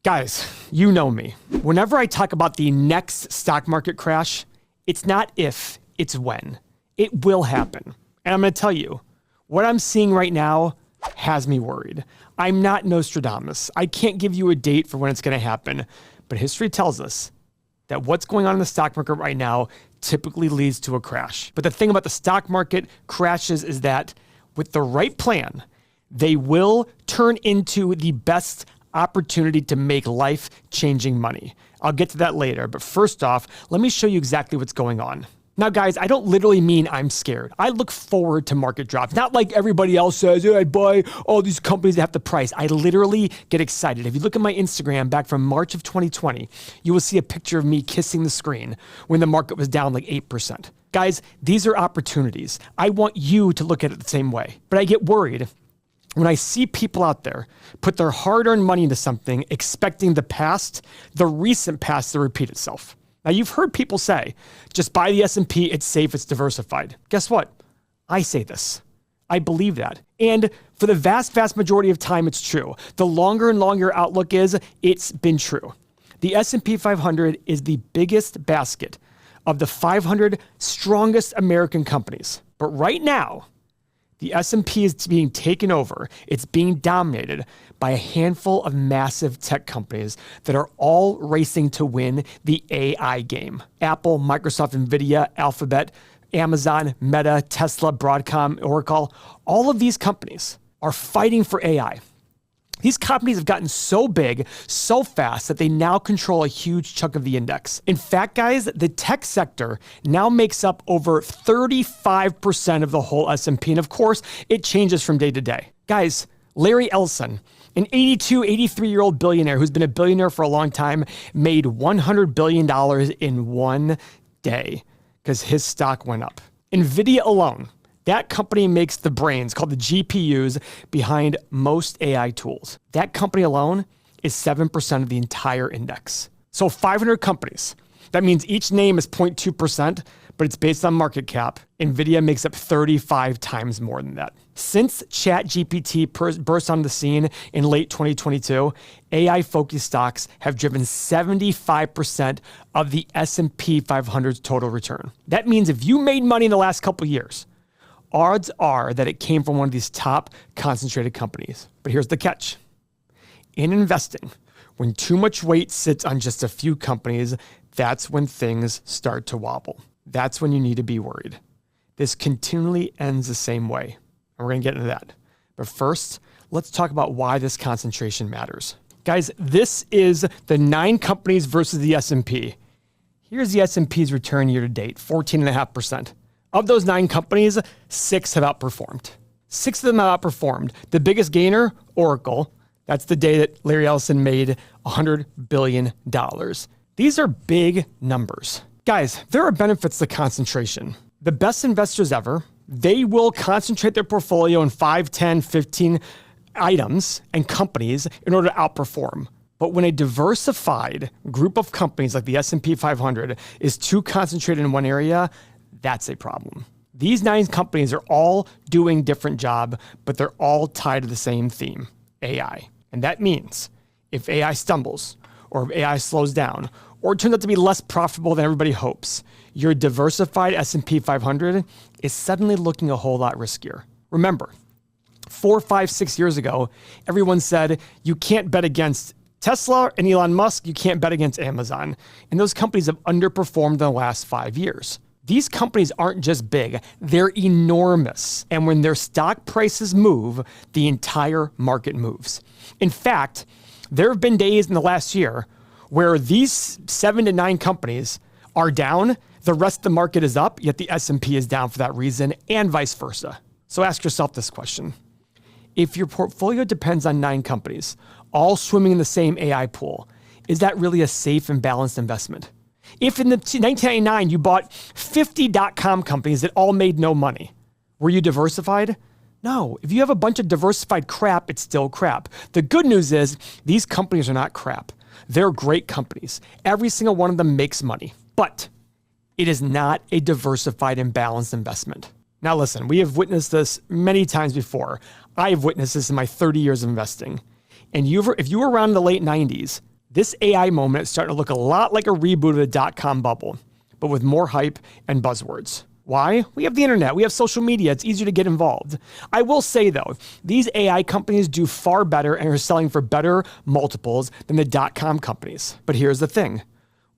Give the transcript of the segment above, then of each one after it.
Guys, you know me. Whenever I talk about the next stock market crash, it's not if, it's when. It will happen. And I'm going to tell you, what I'm seeing right now has me worried. I'm not Nostradamus. I can't give you a date for when it's going to happen. But history tells us that what's going on in the stock market right now typically leads to a crash. But the thing about the stock market crashes is that with the right plan, they will turn into the best opportunity to make life-changing money. I'll get to that later, but first off, let me show you exactly what's going on. Now, guys, I don't literally mean I'm scared. I look forward to market drops. Not like everybody else says, hey, I buy all these companies that have the price. I literally get excited. If you look at my Instagram back from March of 2020, you will see a picture of me kissing the screen when the market was down like 8%. Guys, these are opportunities. I want you to look at it the same way. But I get worried when I see people out there put their hard-earned money into something, expecting the recent past to repeat itself. Now, you've heard people say, just buy the S&P, it's safe, it's diversified. Guess what? I say this. I believe that. And for the vast, vast majority of time, it's true. The longer and longer outlook is, it's been true. The S&P 500 is the biggest basket of the 500 strongest American companies. But right now, the S&P is being taken over. It's being dominated by a handful of massive tech companies that are all racing to win the AI game. Apple, Microsoft, Nvidia, Alphabet, Amazon, Meta, Tesla, Broadcom, Oracle, all of these companies are fighting for AI. These companies have gotten so big, so fast, that they now control a huge chunk of the index. In fact, guys, the tech sector now makes up over 35% of the whole S&P. And of course, it changes from day to day. Guys, Larry Ellison, an 83-year-old billionaire who's been a billionaire for a long time, made $100 billion in one day because his stock went up. Nvidia alone, that company makes the brains, called the GPUs, behind most AI tools. That company alone is 7% of the entire index. So 500 companies. That means each name is 0.2%, but it's based on market cap. Nvidia makes up 35 times more than that. Since ChatGPT burst onto the scene in late 2022, AI-focused stocks have driven 75% of the S&P 500's total return. That means if you made money in the last couple of years, odds are that it came from one of these top concentrated companies. But here's the catch. In investing, when too much weight sits on just a few companies, that's when things start to wobble. That's when you need to be worried. This continually ends the same way. And we're going to get into that. But first, let's talk about why this concentration matters. Guys, this is the 9 companies versus the S&P. Here's the S&P's return year to date, 14.5%. Of those 9 companies, 6 have outperformed. 6 of them have outperformed. The biggest gainer, Oracle. That's the day that Larry Ellison made $100 billion. These are big numbers. Guys, there are benefits to concentration. The best investors ever, they will concentrate their portfolio in 5, 10, 15 items and companies in order to outperform. But when a diversified group of companies like the S&P 500 is too concentrated in one area, that's a problem. These 9 companies are all doing different job, but they're all tied to the same theme, AI. And that means if AI stumbles, or if AI slows down, or turns out to be less profitable than everybody hopes, your diversified S&P 500 is suddenly looking a whole lot riskier. Remember, 4, 5, 6 years ago, everyone said you can't bet against Tesla and Elon Musk, you can't bet against Amazon. And those companies have underperformed in the last 5 years. These companies aren't just big, they're enormous. And when their stock prices move, the entire market moves. In fact, there have been days in the last year where these 7 to 9 companies are down, the rest of the market is up, yet the S&P is down for that reason, and vice versa. So ask yourself this question. If your portfolio depends on 9 companies, all swimming in the same AI pool, is that really a safe and balanced investment? If in 1999 you bought 50 .com companies that all made no money, were you diversified? No. If you have a bunch of diversified crap, it's still crap. The good news is these companies are not crap. They're great companies. Every single one of them makes money. But it is not a diversified and balanced investment. Now listen, we have witnessed this many times before. I have witnessed this in my 30 years of investing. And if you were around in the late 90s, This AI moment is starting to look a lot like a reboot of the dot-com bubble, but with more hype and buzzwords. Why? We have the internet, we have social media, it's easier to get involved. I will say though, these AI companies do far better and are selling for better multiples than the dot-com companies. But here's the thing,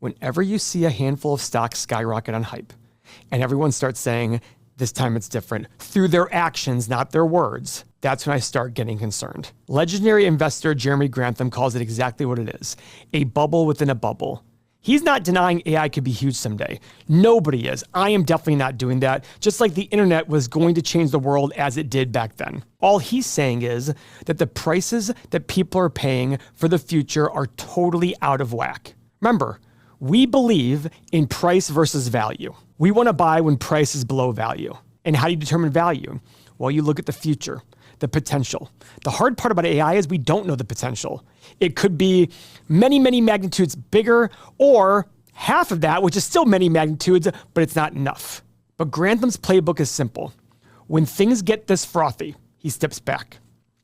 whenever you see a handful of stocks skyrocket on hype, and everyone starts saying, this time it's different, through their actions, not their words, that's when I start getting concerned. Legendary investor Jeremy Grantham calls it exactly what it is, a bubble within a bubble. He's not denying AI could be huge someday. Nobody is. I am definitely not doing that, just like the internet was going to change the world as it did back then. All he's saying is that the prices that people are paying for the future are totally out of whack. Remember, we believe in price versus value. We want to buy when price is below value. And how do you determine value? Well, you look at the future, the potential. The hard part about AI is we don't know the potential. It could be many, many magnitudes bigger, or half of that, which is still many magnitudes, but it's not enough. But Grantham's playbook is simple. When things get this frothy, he steps back.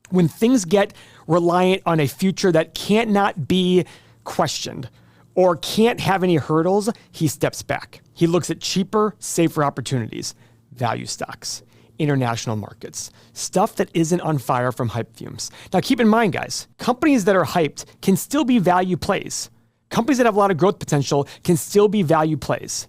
When things get reliant on a future that can't not be questioned or can't have any hurdles, he steps back. He looks at cheaper, safer opportunities, value stocks, international markets, stuff that isn't on fire from hype fumes. Now keep in mind, guys, companies that are hyped can still be value plays. Companies that have a lot of growth potential can still be value plays.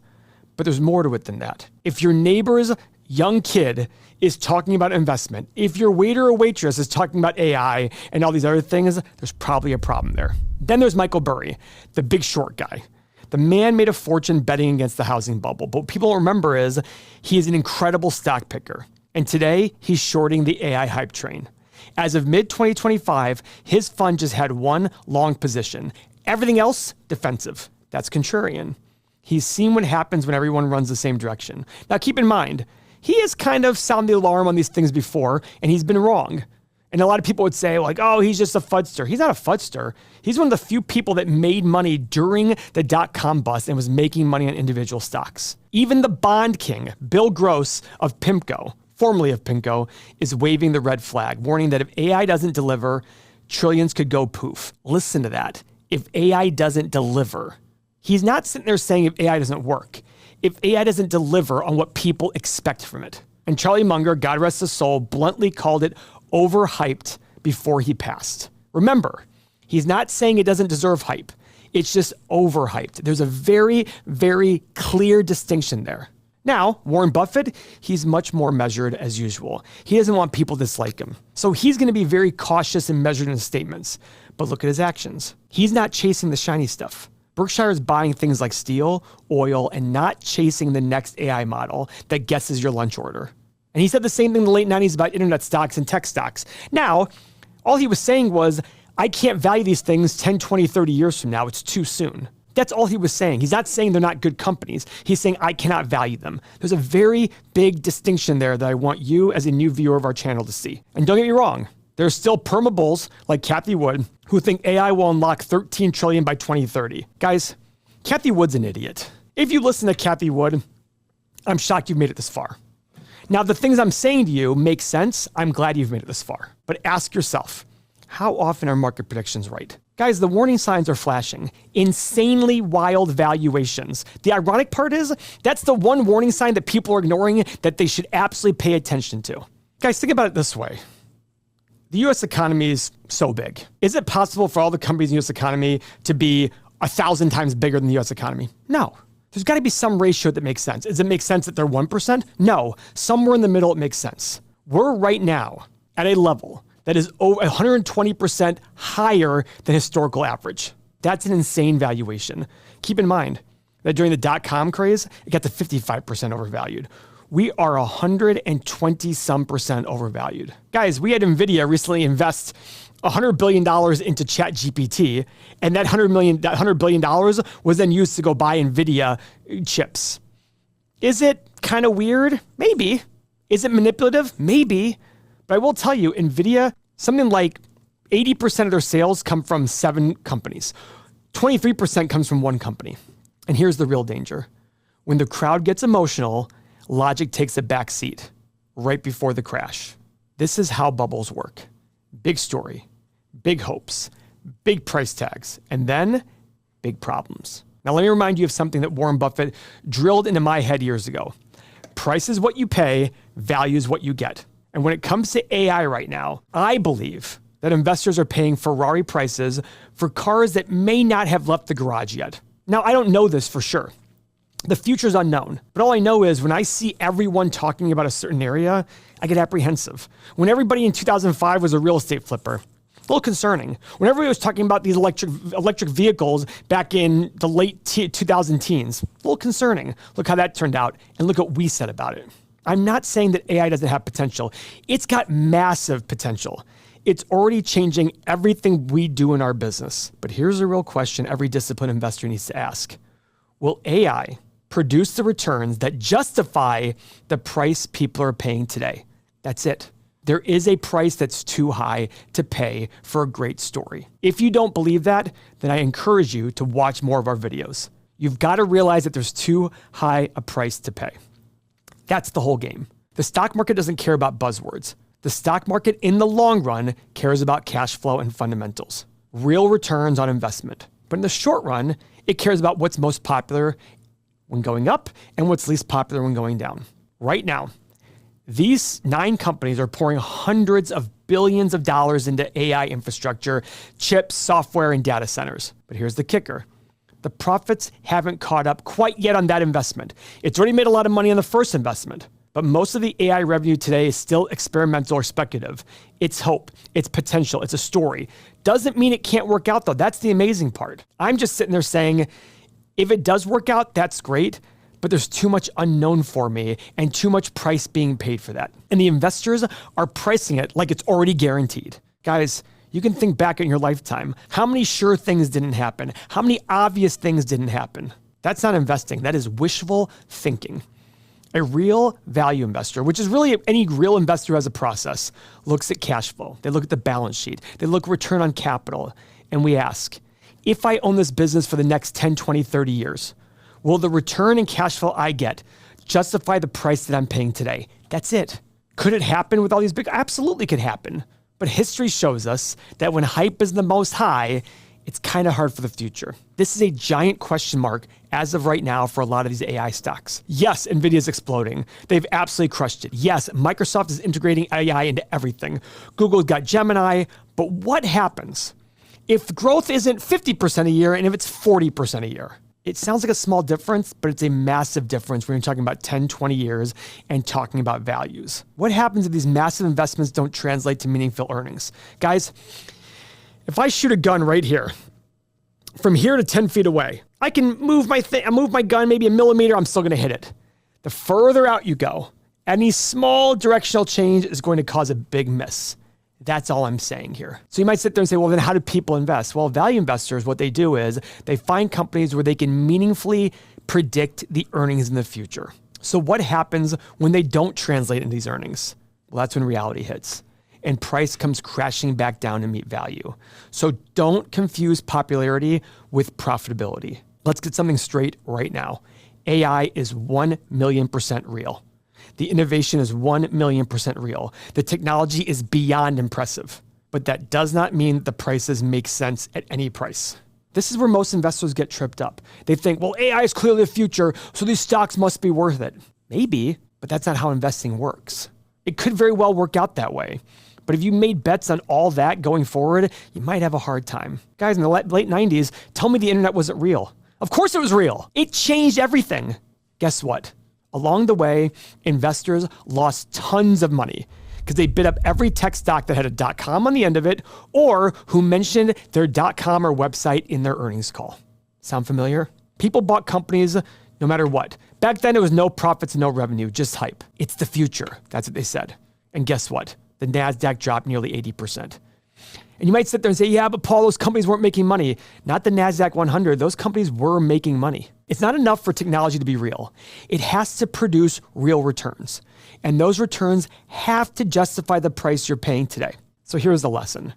But there's more to it than that. If your neighbor's young kid is talking about investment, if your waiter or waitress is talking about AI and all these other things, there's probably a problem there. Then there's Michael Burry, the big short guy. The man made a fortune betting against the housing bubble. But what people don't remember is he is an incredible stock picker. And today, he's shorting the AI hype train. As of mid-2025, his fund just had one long position. Everything else, defensive. That's contrarian. He's seen what happens when everyone runs the same direction. Now keep in mind, he has kind of sounded the alarm on these things before, and he's been wrong. And a lot of people would say, like, oh, he's just a fudster. He's not a fudster. He's one of the few people that made money during the dot-com bust and was making money on individual stocks. Even the bond king, Bill Gross of PIMCO, formerly of PIMCO, is waving the red flag, warning that if AI doesn't deliver, trillions could go poof. Listen to that. If AI doesn't deliver. He's not sitting there saying if AI doesn't work. If AI doesn't deliver on what people expect from it. And Charlie Munger, God rest his soul, bluntly called it overhyped before he passed. Remember, he's not saying it doesn't deserve hype. It's just overhyped. There's a very, very clear distinction there. Now, Warren Buffett, he's much more measured as usual. He doesn't want people to dislike him. So he's going to be very cautious and measured in his statements. But look at his actions. He's not chasing the shiny stuff. Berkshire is buying things like steel, oil, and not chasing the next AI model that guesses your lunch order. And he said the same thing in the late 90s about internet stocks and tech stocks. Now, all he was saying was, I can't value these things 10, 20, 30 years from now. It's too soon. That's all he was saying. He's not saying they're not good companies. He's saying I cannot value them. There's a very big distinction there that I want you as a new viewer of our channel to see. And don't get me wrong, there's still perma bulls like Cathie Wood who think AI will unlock 13 trillion by 2030. Guys, Cathie Wood's an idiot. If you listen to Cathie Wood, I'm shocked you've made it this far. Now, the things I'm saying to you make sense. I'm glad you've made it this far. But ask yourself, how often are market predictions right? Guys, the warning signs are flashing. Insanely wild valuations. The ironic part is, that's the one warning sign that people are ignoring that they should absolutely pay attention to. Guys, think about it this way. The US economy is so big. Is it possible for all the companies in the US economy to be 1,000 times bigger than the US economy? No. There's got to be some ratio that makes sense. Does it make sense that they're 1%? No. Somewhere in the middle, it makes sense. We're right now at a level that is over 120% higher than historical average. That's an insane valuation. Keep in mind that during the dot-com craze, it got to 55% overvalued. We are 120-some% overvalued. Guys, we had NVIDIA recently invest $100 billion into ChatGPT, and that $100 billion was then used to go buy NVIDIA chips. Is it kind of weird? Maybe. Is it manipulative? Maybe. But I will tell you, NVIDIA, something like 80% of their sales come from 7 companies. 23% comes from one company. And here's the real danger. When the crowd gets emotional, logic takes a back seat right before the crash. This is how bubbles work. Big story, big hopes, big price tags, and then big problems. Now, let me remind you of something that Warren Buffett drilled into my head years ago. Price is what you pay, value is what you get. And when it comes to AI right now, I believe that investors are paying Ferrari prices for cars that may not have left the garage yet. Now, I don't know this for sure. The future's unknown. But all I know is when I see everyone talking about a certain area, I get apprehensive. When everybody in 2005 was a real estate flipper, a little concerning. When everybody was talking about these electric vehicles back in the late 2000 teens, a little concerning. Look how that turned out, and look what we said about it. I'm not saying that AI doesn't have potential. It's got massive potential. It's already changing everything we do in our business. But here's a real question every disciplined investor needs to ask. Will AI produce the returns that justify the price people are paying today? That's it. There is a price that's too high to pay for a great story. If you don't believe that, then I encourage you to watch more of our videos. You've got to realize that there's too high a price to pay. That's the whole game. The stock market doesn't care about buzzwords. The stock market in the long run cares about cash flow and fundamentals, real returns on investment. But in the short run, it cares about what's most popular when going up and what's least popular when going down. Right now, these 9 companies are pouring hundreds of billions of dollars into AI infrastructure, chips, software, and data centers. But here's the kicker. The profits haven't caught up quite yet on that investment. It's already made a lot of money on the first investment, but most of the AI revenue today is still experimental or speculative. It's hope, it's potential, it's a story. Doesn't mean it can't work out though. That's the amazing part. I'm just sitting there saying, if it does work out, that's great, but there's too much unknown for me and too much price being paid for that. And the investors are pricing it like it's already guaranteed. Guys, you can think back in your lifetime. How many sure things didn't happen? How many obvious things didn't happen? That's not investing. That is wishful thinking. A real value investor, which is really any real investor has a process, looks at cash flow. They look at the balance sheet. They look at return on capital. And we ask, if I own this business for the next 10, 20, 30 years, will the return and cash flow I get justify the price that I'm paying today? That's it. Could it happen with all these big? Absolutely could happen. But history shows us that when hype is the most high, it's kind of hard for the future. This is a giant question mark as of right now for a lot of these AI stocks. Yes, NVIDIA is exploding. They've absolutely crushed it. Yes, Microsoft is integrating AI into everything. Google's got Gemini. But what happens if growth isn't 50% a year and if it's 40% a year? It sounds like a small difference, but it's a massive difference when you're talking about 10, 20 years and talking about values. What happens if these massive investments don't translate to meaningful earnings? Guys, if I shoot a gun right here, from here to 10 feet away, I can move my gun maybe a millimeter, I'm still gonna hit it. The further out you go, any small directional change is going to cause a big miss. That's all I'm saying here. So you might sit there and say, well, then how do people invest? Well, value investors, what they do is they find companies where they can meaningfully predict the earnings in the future. So what happens when they don't translate into these earnings? Well, that's when reality hits and price comes crashing back down to meet value. So don't confuse popularity with profitability. Let's get something straight right now. AI is 1,000,000% real. The innovation is 1,000,000% real. The technology is beyond impressive, but that does not mean the prices make sense at any price. This is where most investors get tripped up. They think, well, AI is clearly the future, so these stocks must be worth it. Maybe, but that's not how investing works. It could very well work out that way. But if you made bets on all that going forward, you might have a hard time. Guys, in the late 90s, tell me the internet wasn't real. Of course it was real. It changed everything. Guess what? Along the way, investors lost tons of money because they bid up every tech stock that had a .com on the end of it or who mentioned their .com or website in their earnings call. Sound familiar? People bought companies no matter what. Back then, it was no profits, no revenue, just hype. It's the future. That's what they said. And guess what? The NASDAQ dropped nearly 80%. And you might sit there and say, yeah, but Paul, those companies weren't making money. Not the NASDAQ 100. Those companies were making money. It's not enough for technology to be real. It has to produce real returns. And those returns have to justify the price you're paying today. So here's the lesson.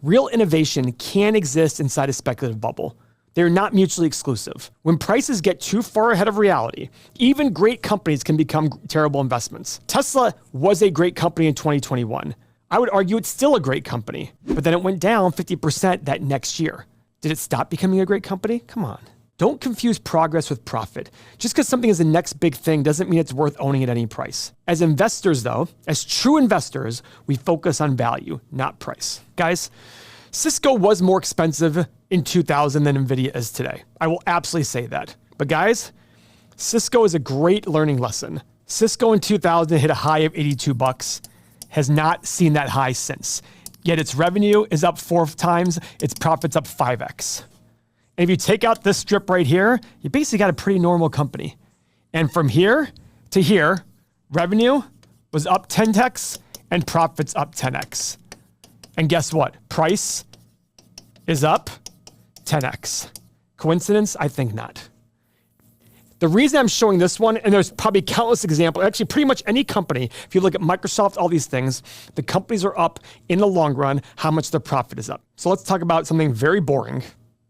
Real innovation can exist inside a speculative bubble. They're not mutually exclusive. When prices get too far ahead of reality, even great companies can become terrible investments. Tesla was a great company in 2021. I would argue it's still a great company, but then it went down 50% that next year. Did it stop becoming a great company? Come on. Don't confuse progress with profit. Just because something is the next big thing doesn't mean it's worth owning at any price. As investors though, as true investors, we focus on value, not price. Guys, Cisco was more expensive in 2000 than NVIDIA is today. I will absolutely say that. But guys, Cisco is a great learning lesson. Cisco in 2000 hit a high of $82, has not seen that high since. Yet its revenue is up 4 times, its profits up 5x. And if you take out this strip right here, you basically got a pretty normal company. And from here to here, revenue was up 10x and profits up 10x. And guess what? Price is up 10x. Coincidence? I think not. The reason I'm showing this one, and there's probably countless examples, actually pretty much any company, if you look at Microsoft, all these things, the companies are up in the long run, how much their profit is up. So let's talk about something very boring,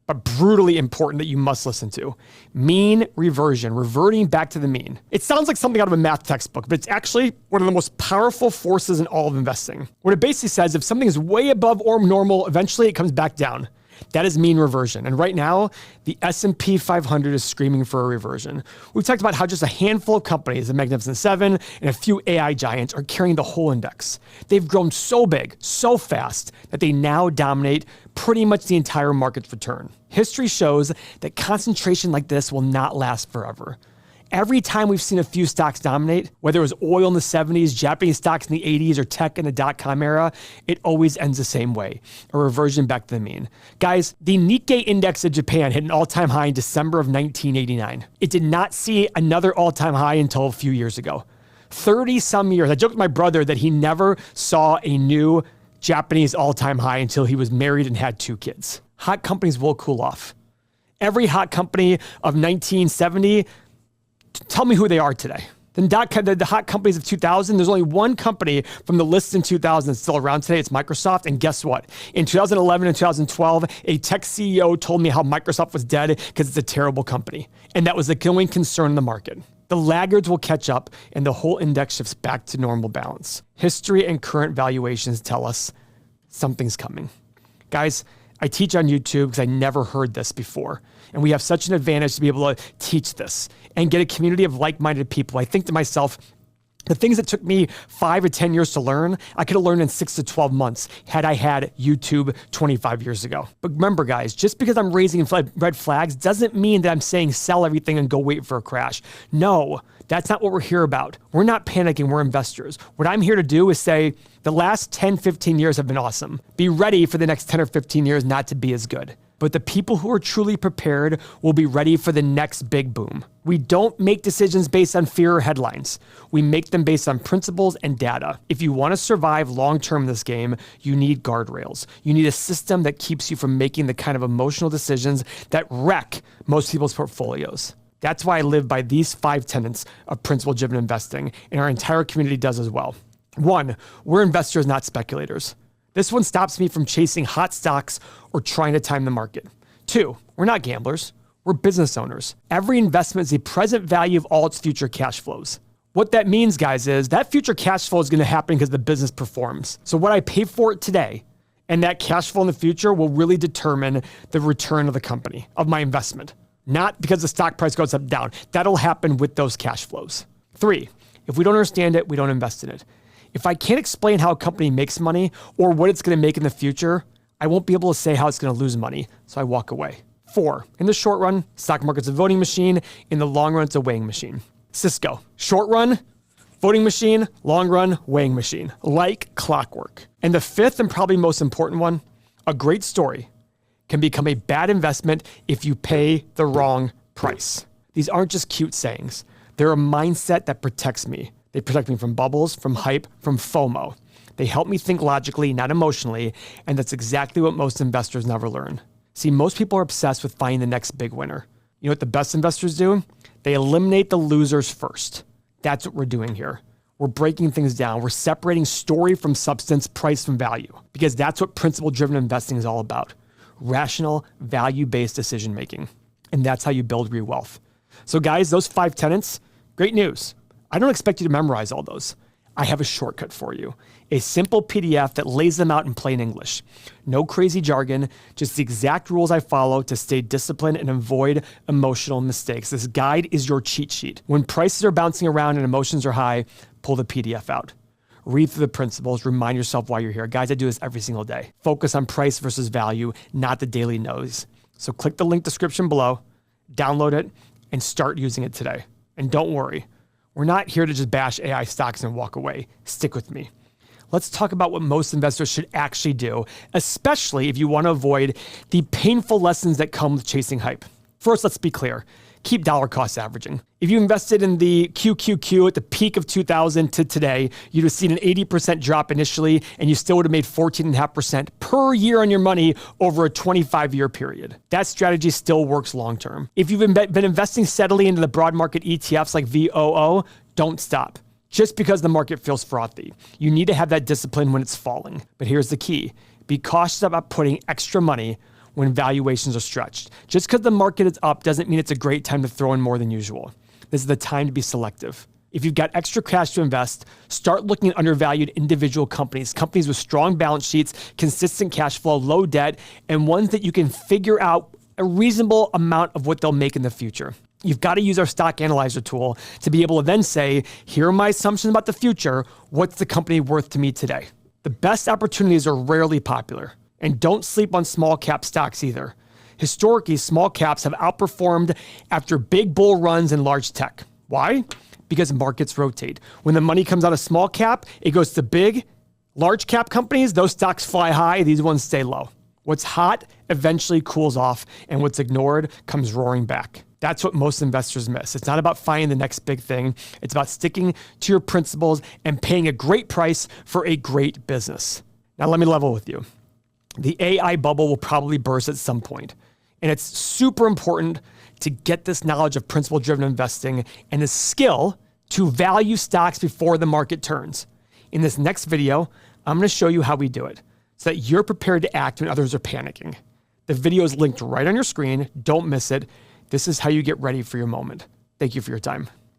but brutally important that you must listen to. Mean reversion, reverting back to the mean. It sounds like something out of a math textbook, but it's actually one of the most powerful forces in all of investing. What it basically says, if something is way above or normal, eventually it comes back down. That is mean reversion. And right now, the S&P 500 is screaming for a reversion. We've talked about how just a handful of companies, the Magnificent Seven and a few AI giants, are carrying the whole index. They've grown so big, so fast, that they now dominate pretty much the entire market's return. History shows that concentration like this will not last forever. Every time we've seen a few stocks dominate, whether it was oil in the 70s, Japanese stocks in the 80s, or tech in the dot-com era, it always ends the same way, a reversion back to the mean. Guys, the Nikkei index of Japan hit an all-time high in December of 1989. It did not see another all-time high until a few years ago. 30-some years. I joked with my brother that he never saw a new Japanese all-time high until he was married and had 2 kids. Hot companies will cool off. Every hot company of 1970, tell me who they are today. The hot companies of 2000, there's only one company from the list in 2000 that's still around today. It's Microsoft. And guess what? In 2011 and 2012, a tech CEO told me how Microsoft was dead because it's a terrible company. And that was the going concern in the market. The laggards will catch up and the whole index shifts back to normal balance. History and current valuations tell us something's coming. Guys, I teach on YouTube because I never heard this before. And we have such an advantage to be able to teach this and get a community of like-minded people. I think to myself, the things that took me 5 to 10 years to learn, I could have learned in 6 to 12 months had I had YouTube 25 years ago. But remember, guys, just because I'm raising red flags doesn't mean that I'm saying sell everything and go wait for a crash. No, that's not what we're here about. We're not panicking, we're investors. What I'm here to do is say the last 10, 15 years have been awesome. Be ready for the next 10 or 15 years not to be as good. But the people who are truly prepared will be ready for the next big boom. We don't make decisions based on fear or headlines. We make them based on principles and data. If you want to survive long-term in this game, you need guardrails. You need a system that keeps you from making the kind of emotional decisions that wreck most people's portfolios. That's why I live by these 5 tenets of principle-driven investing, and our entire community does as well. 1, we're investors, not speculators. This one stops me from chasing hot stocks or trying to time the market. 2, we're not gamblers. We're business owners. Every investment is the present value of all its future cash flows. What that means, guys, is that future cash flow is going to happen because the business performs. So what I pay for it today and that cash flow in the future will really determine the return of the company, of my investment. Not because the stock price goes up and down. That'll happen with those cash flows. 3, if we don't understand it, we don't invest in it. If I can't explain how a company makes money or what it's going to make in the future, I won't be able to say how it's going to lose money, so I walk away. 4, in the short run, stock market's a voting machine. In the long run, it's a weighing machine. Cisco, short run, voting machine, long run, weighing machine, like clockwork. And the 5th and probably most important one, a great story can become a bad investment if you pay the wrong price. These aren't just cute sayings. They're a mindset that protects me. They protect me from bubbles, from hype, from FOMO. They help me think logically, not emotionally, and that's exactly what most investors never learn. See, most people are obsessed with finding the next big winner. You know what the best investors do? They eliminate the losers first. That's what we're doing here. We're breaking things down. We're separating story from substance, price from value, because that's what principle-driven investing is all about. Rational, value-based decision-making. And that's how you build real wealth. So guys, those 5 tenets, great news. I don't expect you to memorize all those. I have a shortcut for you. A simple PDF that lays them out in plain English. No crazy jargon, just the exact rules I follow to stay disciplined and avoid emotional mistakes. This guide is your cheat sheet. When prices are bouncing around and emotions are high, pull the PDF out. Read through the principles, remind yourself why you're here. Guys, I do this every single day. Focus on price versus value, not the daily noise. So click the link description below, download it, and start using it today. And don't worry, we're not here to just bash AI stocks and walk away. Stick with me. Let's talk about what most investors should actually do, especially if you want to avoid the painful lessons that come with chasing hype. First, let's be clear. Keep dollar cost averaging. If you invested in the QQQ at the peak of 2000 to today, you'd have seen an 80% drop initially, and you still would have made 14.5% per year on your money over a 25-year period. That strategy still works long-term. If you've been investing steadily into the broad market ETFs like VOO, don't stop. Just because the market feels frothy. You need to have that discipline when it's falling. But here's the key. Be cautious about putting extra money when valuations are stretched. Just because the market is up doesn't mean it's a great time to throw in more than usual. This is the time to be selective. If you've got extra cash to invest, start looking at undervalued individual companies with strong balance sheets, consistent cash flow, low debt, and ones that you can figure out a reasonable amount of what they'll make in the future. You've got to use our stock analyzer tool to be able to then say, here are my assumptions about the future. What's the company worth to me today? The best opportunities are rarely popular. And don't sleep on small cap stocks either. Historically, small caps have outperformed after big bull runs in large tech. Why? Because markets rotate. When the money comes out of small cap, it goes to big, large cap companies. Those stocks fly high. These ones stay low. What's hot eventually cools off, and what's ignored comes roaring back. That's what most investors miss. It's not about finding the next big thing. It's about sticking to your principles and paying a great price for a great business. Now, let me level with you. The AI bubble will probably burst at some point. And it's super important to get this knowledge of principle-driven investing and the skill to value stocks before the market turns. In this next video, I'm going to show you how we do it so that you're prepared to act when others are panicking. The video is linked right on your screen. Don't miss it. This is how you get ready for your moment. Thank you for your time.